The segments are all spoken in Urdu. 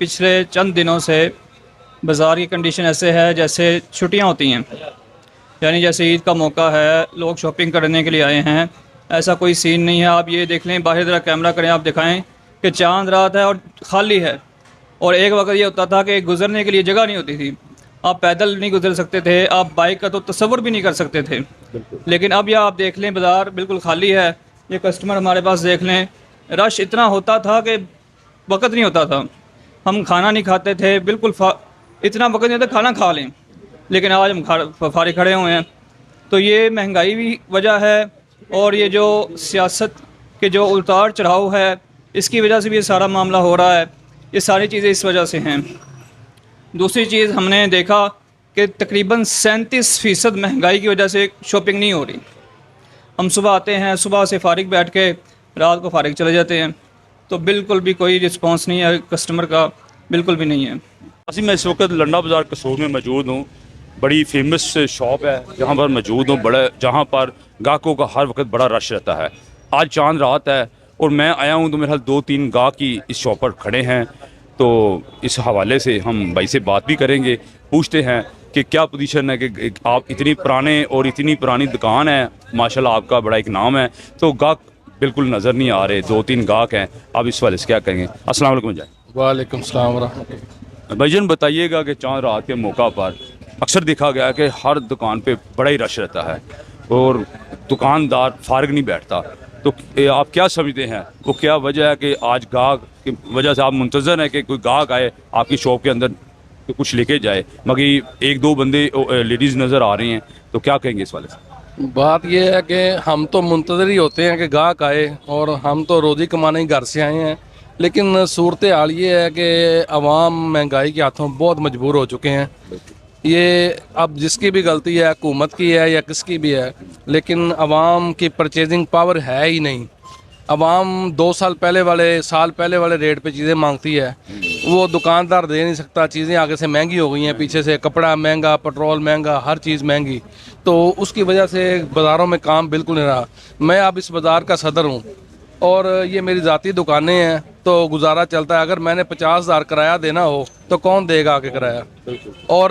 پچھلے چند دنوں سے بازار کی کنڈیشن ایسے ہے جیسے چھٹیاں ہوتی ہیں، یعنی جیسے عید کا موقع ہے، لوگ شاپنگ کرنے کے لیے آئے ہیں، ایسا کوئی سین نہیں ہے۔ آپ یہ دیکھ لیں، باہر ذرا کیمرہ کریں، آپ دکھائیں کہ چاند رات ہے اور خالی ہے، اور ایک وقت یہ ہوتا تھا کہ گزرنے کے لیے جگہ نہیں ہوتی تھی، آپ پیدل نہیں گزر سکتے تھے، آپ بائک کا تو تصور بھی نہیں کر سکتے تھے، لیکن اب یہ آپ دیکھ لیں بازار بالکل خالی ہے۔ یہ کسٹمر ہمارے پاس دیکھ لیں، رش اتنا ہوتا تھا کہ وقت نہیں ہوتا تھا، ہم کھانا نہیں کھاتے تھے، بالکل اتنا وقت نہیں ہوتا کھانا کھا لیں، لیکن آج ہم فارغ کھڑے ہوئے ہیں۔ تو یہ مہنگائی بھی وجہ ہے، اور یہ جو سیاست کے جو اتار چڑھاؤ ہے اس کی وجہ سے بھی یہ سارا معاملہ ہو رہا ہے، یہ ساری چیزیں اس وجہ سے ہیں۔ دوسری چیز ہم نے دیکھا کہ تقریباً 37% مہنگائی کی وجہ سے شاپنگ نہیں ہو رہی۔ ہم صبح آتے ہیں، صبح سے فارغ بیٹھ کے رات کو فارغ چلے جاتے ہیں، تو بالکل بھی کوئی رسپانس نہیں ہے کسٹمر کا، بالکل بھی نہیں ہے۔ میں اس وقت لنڈا بازار قصور میں موجود ہوں، بڑی فیمس شاپ ہے جہاں پر موجود ہوں، جہاں پر گاہکوں کا ہر وقت بڑا رش رہتا ہے۔ آج چاند رات ہے اور میں آیا ہوں تو میرے خیال 2-3 گاہک کی اس شاپ پر کھڑے ہیں، تو اس حوالے سے ہم بھائی سے بات بھی کریں گے، پوچھتے ہیں کہ کیا پوزیشن ہے، کہ آپ اتنی پرانے اور اتنی پرانی دکان ہے، ماشاءاللہ آپ کا بڑا ایک نام ہے، تو گاہک بالکل نظر نہیں آ رہے، 2-3 گاہک ہیں، آپ اس حوالے سے کیا کہیں گے؟ السلام علیکم جی۔ وعلیکم السلام ورحمۃ اللہ۔ بھائی جان بتائیے گا کہ چاند رات کے موقع پر اکثر دیکھا گیا کہ ہر دکان پہ بڑا ہی رش رہتا ہے اور دکاندار فارغ نہیں بیٹھتا، تو آپ کیا سمجھتے ہیں وہ کیا وجہ ہے کہ آج گاہک کی وجہ سے آپ منتظر ہیں کہ کوئی گاہک آئے آپ کی شاپ کے اندر کہ کچھ لے کے جائے، مگر 1-2 بندے لیڈیز نظر آ رہی ہیں، تو کیا کہیں گے اس والے سے؟ بات یہ ہے کہ ہم تو منتظر ہی ہوتے ہیں کہ گاہک آئے، اور ہم تو روزی کمانے ہی گھر سے آئے ہیں، لیکن صورتحال یہ ہے کہ عوام مہنگائی کے ہاتھوں بہت مجبور ہو چکے ہیں۔ یہ اب جس کی بھی غلطی ہے، حکومت کی ہے یا کس کی بھی ہے، لیکن عوام کی پرچیزنگ پاور ہے ہی نہیں۔ عوام 2 سال پہلے والے ریٹ پہ چیزیں مانگتی ہے، وہ دکاندار دے نہیں سکتا، چیزیں آگے سے مہنگی ہو گئی ہیں، پیچھے سے کپڑا مہنگا، پٹرول مہنگا، ہر چیز مہنگی، تو اس کی وجہ سے بازاروں میں کام بالکل نہیں رہا۔ میں اب اس بازار کا صدر ہوں اور یہ میری ذاتی دکانیں ہیں، تو گزارا چلتا ہے۔ اگر میں نے 50,000 کرایہ دینا ہو تو کون دے گا آگے کرایہ؟ اور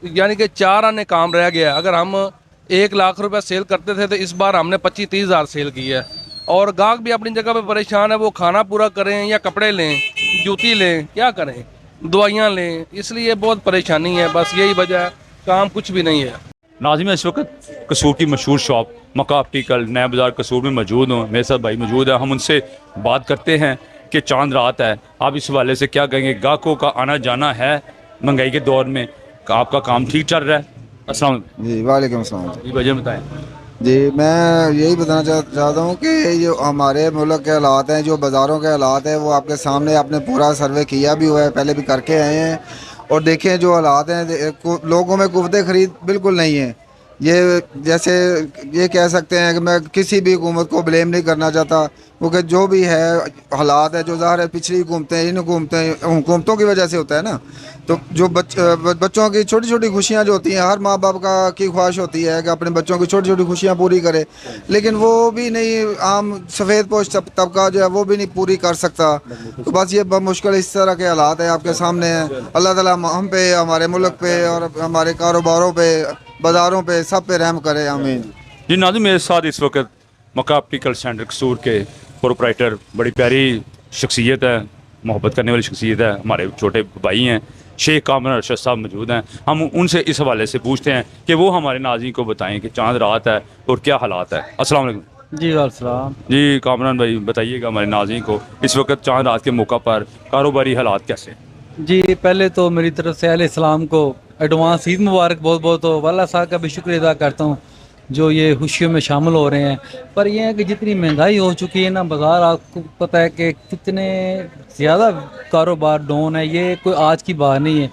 یعنی کہ 4 آنے کام رہ گیا۔ اگر ہم 1 لاکھ روپے سیل کرتے تھے تو اس بار ہم نے 25-30 ہزار سیل کی ہے، اور گاہک بھی اپنی جگہ پہ پریشان ہے، وہ کھانا پورا کریں یا کپڑے لیں، جوتی لیں، کیا کریں، دوائیاں لیں، اس لیے بہت پریشانی ہے، بس یہی وجہ ہے، کام کچھ بھی نہیں ہے۔ ناظرین، اس وقت قصور کی مشہور شاپ مکہ آپٹیکل نیا بازار قصور میں موجود ہوں، میرے ساتھ بھائی موجود ہے، ہم ان سے بات کرتے ہیں کہ چاند رات ہے، آپ اس حوالے سے کیا کہیں گے؟ گاہکوں کا آنا جانا ہے مہنگائی کے دور میں، آپ کا کام ٹھیک چل رہا ہے؟ السلام علیکم جی وعلیکم السلام جی، وجہ بتائیں۔ جی، میں یہی بتانا چاہتا ہوں کہ جو ہمارے ملک کے حالات ہیں، جو بازاروں کے حالات ہیں، وہ آپ کے سامنے آپ نے پورا سروے کیا بھی ہوا ہے، پہلے بھی کر کے آئے ہیں، اور دیکھیں جو حالات ہیں، لوگوں میں قوت خرید بالکل نہیں ہے۔ یہ جیسے یہ کہہ سکتے ہیں کہ میں کسی بھی حکومت کو بلیم نہیں کرنا چاہتا، کیونکہ جو بھی ہے حالات ہے، جو ظاہر ہے پچھلی حکومتیں، ان حکومتوں کی وجہ سے ہوتا ہے نا، تو جو بچوں کی چھوٹی چھوٹی خوشیاں جو ہوتی ہیں، ہر ماں باپ کی خواہش ہوتی ہے کہ اپنے بچوں کی چھوٹی چھوٹی خوشیاں پوری کرے، لیکن وہ بھی نہیں، عام سفید پوش طبقہ جو ہے وہ بھی نہیں پوری کر سکتا، تو بس یہ بمشکل اس طرح کے حالات ہیں آپ کے سامنے ہیں۔ اللہ تعالیٰ ہم پہ، ہمارے ملک پہ اور ہمارے کاروباروں پہ، بازاروں پہ، سب پہ رحم کرے، آمین۔ جی ناظرین، میرے ساتھ اس وقت مکہ آپٹیکل سینٹر قصور کے پروپرائٹر، بڑی پیاری شخصیت ہے، محبت کرنے والی شخصیت ہے، ہمارے چھوٹے بھائی ہیں، شیخ کامران ارشد صاحب موجود ہیں، ہم ان سے اس حوالے سے پوچھتے ہیں کہ وہ ہمارے ناظرین کو بتائیں کہ چاند رات ہے اور کیا حالات ہے۔ السلام علیکم جی السلام۔ جی کامران بھائی، بتائیے گا ہمارے ناظرین کو اس وقت چاند رات کے موقع پر کاروباری حالات کیسے ہیں؟ جی پہلے تو میری طرف سے اہل اسلام کو ایڈوانس عید مبارک بہت بہت ہو، واللہ صاحب کا بھی شکریہ ادا کرتا ہوں جو یہ خوشیوں میں شامل ہو رہے ہیں۔ پر یہ ہے کہ جتنی مہنگائی ہو چکی ہے نا، بازار آپ کو پتہ ہے کہ کتنے زیادہ کاروبار ڈاؤن ہے، یہ کوئی آج کی بات نہیں ہے،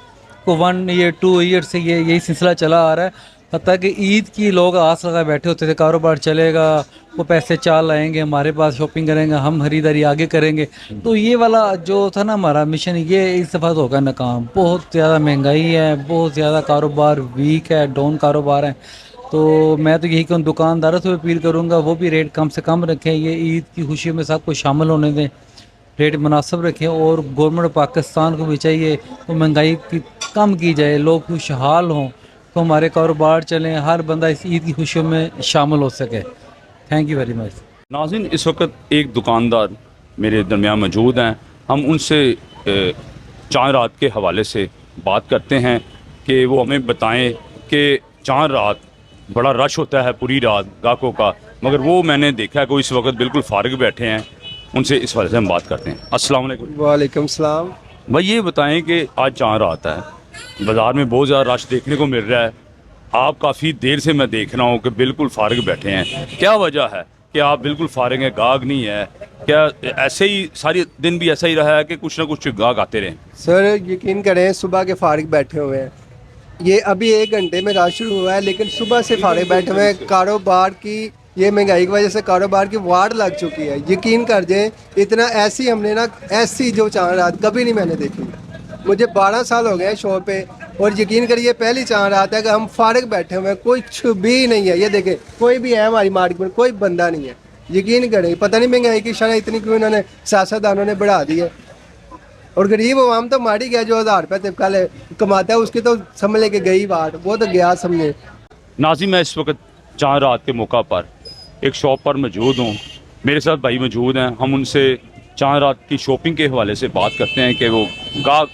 کوئی 1 ایئر 2 ایئر سے یہی سلسلہ چلا آ رہا ہے۔ حتیٰ کہ عید کی لوگ آس لگا بیٹھے ہوتے تھے، کاروبار چلے گا، وہ پیسے چال لائیں گے، ہمارے پاس شاپنگ کریں گے، ہم خریداری آگے کریں گے، تو یہ والا جو تھا نا ہمارا مشن، یہ اس دفعہ ہو گیا ناکام۔ بہت زیادہ مہنگائی ہے، بہت زیادہ کاروبار ویک ہے، ڈاؤن کاروبار ہے، تو میں تو یہی کہ دکانداروں سے اپیل کروں گا وہ بھی ریٹ کم سے کم رکھیں، یہ عید کی خوشیوں میں سب کو شامل ہونے دیں۔ ریٹ مناسب رکھیں، اور گورنمنٹ پاکستان کو بھی چاہیے تو مہنگائی کی کم کی جائے، لوگ خوشحال ہوں تو ہمارے کاروبار چلیں، ہر بندہ اس عید کی خوشیوں میں شامل ہو سکے. Thank you very much. ناظرین، اس وقت ایک دکاندار میرے درمیان موجود ہیں. ہم ان سے چاند رات کے حوالے سے بات کرتے ہیں کہ وہ ہمیں بتائیں کہ چاند رات بڑا رش ہوتا ہے پوری رات گاہکوں کا، مگر وہ میں نے دیکھا ہے کہ وہ اس وقت بالکل فارغ بیٹھے ہیں. ان سے اس حوالے سے ہم بات کرتے ہیں. السلام علیکم. وعلیکم السلام. بھائی یہ بتائیں کہ آج چاند رات ہے، بازار میں بہت زیادہ رش دیکھنے کو مل رہا ہے. آپ کافی دیر سے میں دیکھ رہا ہوں کہ بالکل فارغ بیٹھے ہیں. کیا وجہ ہے کہ آپ بالکل فارغ ہیں، گاہک نہیں ہے؟ کیا ایسے ہی ساری دن بھی ایسا ہی رہا ہے کہ کچھ نہ کچھ گاہک آتے رہیں؟ سر یقین کریں صبح کے فارغ بیٹھے ہوئے ہیں. یہ ابھی 1 گھنٹے میں رش شروع ہوا ہے، لیکن صبح سے فارغ بیٹھے ہوئے ہیں. کاروبار کی یہ مہنگائی کی وجہ سے کاروبار کی واڑ لگ چکی ہے. یقین کر جائیں اتنا ایسی ہم نے نا ایسی جو چاند رات کبھی نہیں میں نے دیکھی. مجھے 12 سال ہو گئے ہیں شو پہ، اور یقین کریے پہلی چاند رات ہے کہ ہم فارغ بیٹھے ہوئے ہیں، کوئی بھی نہیں ہے. یہ دیکھیں کوئی بھی ہے ہماری مارکیٹ میں، کوئی بندہ نہیں ہے. یقین کریں پتہ نہیں مہنگائی کی شرح اتنی کیوں انہوں نے سیاستدانوں نے بڑھا دی ہے. اور غریب عوام تو ماری گیا، جو 1000 روپے طبقہ لے کماتا ہے اس کی تو سمجھ لے کے گئی بات، وہ تو گیا سمجھے. ناظرین، میں اس وقت چاند رات کے موقع پر ایک شاپ پر موجود ہوں. میرے ساتھ بھائی موجود ہیں. ہم ان سے چاند رات کی شاپنگ کے حوالے سے بات کرتے ہیں کہ وہ گاہک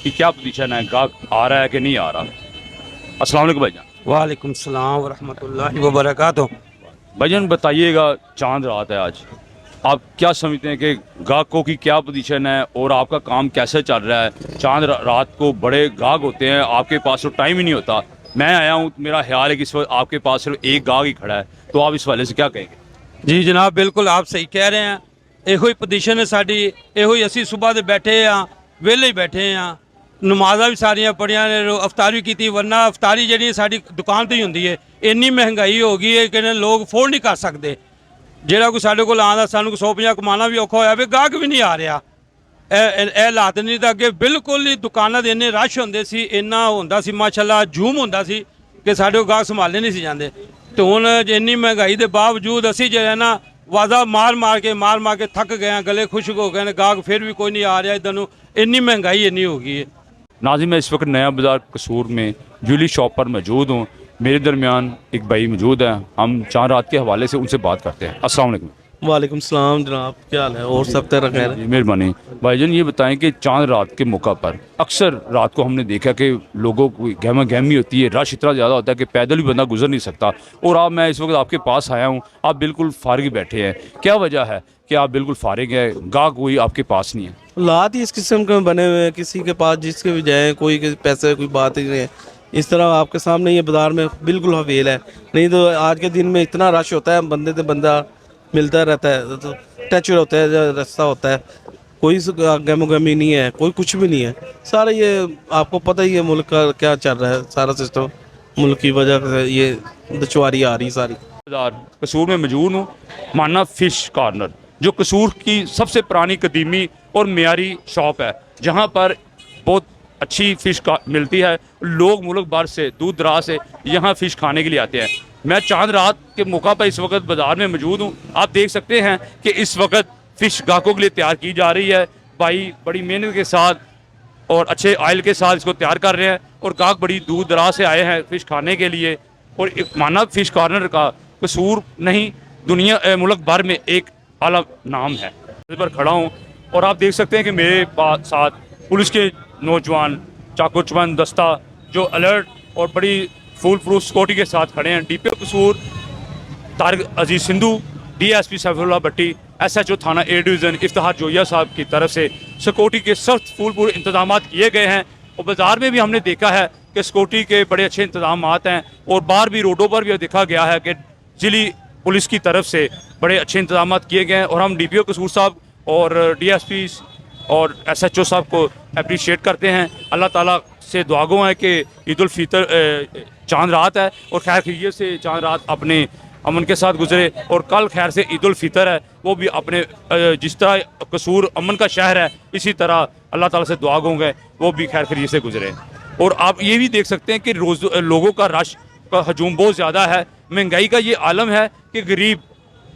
کی کیا پوزیشن ہے، گاہک آ رہا ہے کہ نہیں آ رہا. السلام علیکم بھائی جان. وعلیکم السلام ورحمۃ اللہ وبرکاتہ. بھائی جان بتائیے گا، چاند رات ہے آج، آپ کیا سمجھتے ہیں کہ گاہکوں کی کیا پوزیشن ہے اور آپ کا کام کیسے چل رہا ہے؟ چاند رات کو بڑے گاہک ہوتے ہیں، آپ کے پاس تو ٹائم ہی نہیں ہوتا. میں آیا ہوں، میرا خیال ہے کہ اس وقت آپ کے پاس صرف ایک گاہک ہی کھڑا ہے، تو آپ اس والے سے کیا کہیں گے؟ جی جناب بالکل آپ صحیح کہہ رہے ہیں. ਇਹੋ ਹੀ ਪੋਜੀਸ਼ਨ ਹੈ ਸਾਡੀ, ਇਹੋ ਹੀ ਅਸੀਂ ਸਵੇਰ ਦੇ ਬੈਠੇ ਆ, ਵਿਹਲੇ ਹੀ ਬੈਠੇ ਆ. ਨਮਾਜ਼ਾਂ ਵੀ ਸਾਰੀਆਂ ਪੜ੍ਹੀਆਂ ਨੇ, ਅਫਤਾਰ ਵੀ ਕੀਤੀ, ਵਰਨਾ ਅਫਤਾਰੀ ਜਿਹੜੀ ਸਾਡੀ ਦੁਕਾਨ ਤੇ ਹੀ ਹੁੰਦੀ ਹੈ. ਇੰਨੀ ਮਹਿੰਗਾਈ ਹੋ ਗਈ ਹੈ ਕਿ ਲੋਕ ਅਫੋਰਡ ਨਹੀਂ ਕਰ ਸਕਦੇ. ਜਿਹੜਾ ਕੋਈ ਸਾਡੇ ਕੋਲ ਆਉਂਦਾ ਸਾਨੂੰ 150 ਕਮਾਉਣਾ ਵੀ ਔਖਾ ਹੋਇਆ ਵੇ, ਗਾਹਕ ਵੀ ਨਹੀਂ ਆ ਰਿਹਾ. ਇਹ ਹਾਲਾਤ ਨਹੀਂ ਤਾਂ ਅੱਗੇ ਬਿਲਕੁਲ ਹੀ ਦੁਕਾਨਾਂ ਦੇ ਇੰਨੇ ਰਸ਼ ਹੁੰਦੇ ਸੀ, ਇੰਨਾ ਹੁੰਦਾ ਸੀ ਮਾਸ਼ਾਅੱਲਾ ਜੂਮ ਹੁੰਦਾ ਸੀ ਕਿ ਸਾਡੇ ਕੋਲ ਗਾਹਕ ਸੰਭਾਲੇ ਨਹੀਂ ਸੀ ਜਾਂਦੇ. ਤੇ ਹੁਣ ਇੰਨੀ ਮਹਿੰਗਾਈ ਦੇ ਬਾਵਜੂਦ ਅਸੀਂ ਜਿਹੜਾ ਨਾ ਵਾਜ਼ਾ ਮਾਰ ਕੇ ਥੱਕ ਗਏ ਹਾਂ, ਗਲੇ ਖੁਸ਼ਕ ਹੋ ਗਏ ਨੇ, ਗਾਹਕ ਫਿਰ ਵੀ ਕੋਈ ਨਹੀਂ ਆ ਰਿਹਾ ਇੱਧਰ ਨੂੰ, ਇੰਨੀ ਮਹਿੰਗਾਈ ਇੰਨੀ ਹੋ ਗਈ ਹੈ. ناظرین، میں اس وقت نیا بازار قصور میں جولی شاپ پر موجود ہوں. میرے درمیان ایک بھائی موجود ہیں، ہم چاند رات کے حوالے سے ان سے بات کرتے ہیں. السلام علیکم. وعلیکم السلام جناب، کیا حال ہے؟ اور سب طرح خیر ہے؟ جی مہربانی. بھائی جان یہ بتائیں کہ چاند رات کے موقع پر اکثر رات کو ہم نے دیکھا کہ لوگوں کو گہما گہمی ہوتی ہے، رش اتنا زیادہ ہوتا ہے کہ پیدل بھی بندہ گزر نہیں سکتا. اور میں اس وقت آپ کے پاس آیا ہوں، آپ بالکل فارغ بیٹھے ہیں. کیا وجہ ہے کہ آپ بالکل فارغ ہیں، گاہک کوئی آپ کے پاس نہیں ہے؟ حالات ہی اس قسم کے بنے ہوئے ہیں، کسی کے پاس جس کے بھی جائیں کوئی پیسے کوئی بات ہی نہیں ہے. اس طرح آپ کے سامنے یہ بازار میں بالکل حویل ہے. نہیں تو آج کے دن میں اتنا رش ہوتا ہے، بندے سے بندہ ملتا رہتا ہے، تو ٹچ ہوتا ہے، رستہ ہوتا ہے، کوئی گہم و گہمی نہیں ہے، کوئی کچھ بھی نہیں ہے. سارا یہ آپ کو پتہ ہی ہے ملک کا کیا چل رہا ہے، سارا سسٹم ملک کی وجہ سے یہ دشواری آ رہی ساری. بازار قصور میں موجود ہوں، مانا فش کارنر، جو قصور کی سب سے پرانی قدیمی اور معیاری شاپ ہے، جہاں پر بہت اچھی فش ملتی ہے. لوگ ملک بھر سے دور دراز سے یہاں فش کھانے کے لیے آتے ہیں. میں چاند رات کے موقع پر اس وقت بازار میں موجود ہوں. آپ دیکھ سکتے ہیں کہ اس وقت فش گاہکوں کے لیے تیار کی جا رہی ہے. بھائی بڑی محنت کے ساتھ اور اچھے آئل کے ساتھ اس کو تیار کر رہے ہیں، اور گاہک بڑی دور دراز سے آئے ہیں فش کھانے کے لیے. اور ایک مانا فش کارنر کا قصور نہیں، دنیا ملک بھر میں ایک اعلیٰ نام ہے. اس پر کھڑا ہوں اور آپ دیکھ سکتے ہیں کہ میرے ساتھ پولیس کے نوجوان چاقو چبند دستہ جو الرٹ اور بڑی فول پروف سیکورٹی کے ساتھ کھڑے ہیں. D P O Kasur Tariq Aziz Sandhu, D S P Saif Ullah Batti, S H O تھانہ اے ڈویژن افتخار جویا صاحب کی طرف سے سیکورٹی کے سخت فول پروف انتظامات کیے گئے ہیں. اور بازار میں بھی ہم نے دیکھا ہے کہ سیکورٹی کے بڑے اچھے انتظامات ہیں، اور باہر بھی روڈوں پر بھی دیکھا گیا ہے کہ ضلعی پولیس کی طرف سے بڑے اچھے انتظامات کیے گئے ہیں. اور ہم ڈی پی او قصور صاحب اور ڈی ایس پی اور ایس ایچ او صاحب کو اپریشیٹ کرتے ہیں. اللہ تعالیٰ سے دعا گو ہے کہ عید الفطر چاند رات ہے اور خیر خیریت سے چاند رات اپنے امن کے ساتھ گزرے، اور کل خیر سے عید الفطر ہے، وہ بھی اپنے جس طرح قصور امن کا شہر ہے اسی طرح اللہ تعالیٰ سے دعا گو گے وہ بھی خیر خیریت سے گزرے. اور آپ یہ بھی دیکھ سکتے ہیں کہ لوگوں کا رش کا ہجوم بہت زیادہ ہے. مہنگائی کا یہ عالم ہے کہ غریب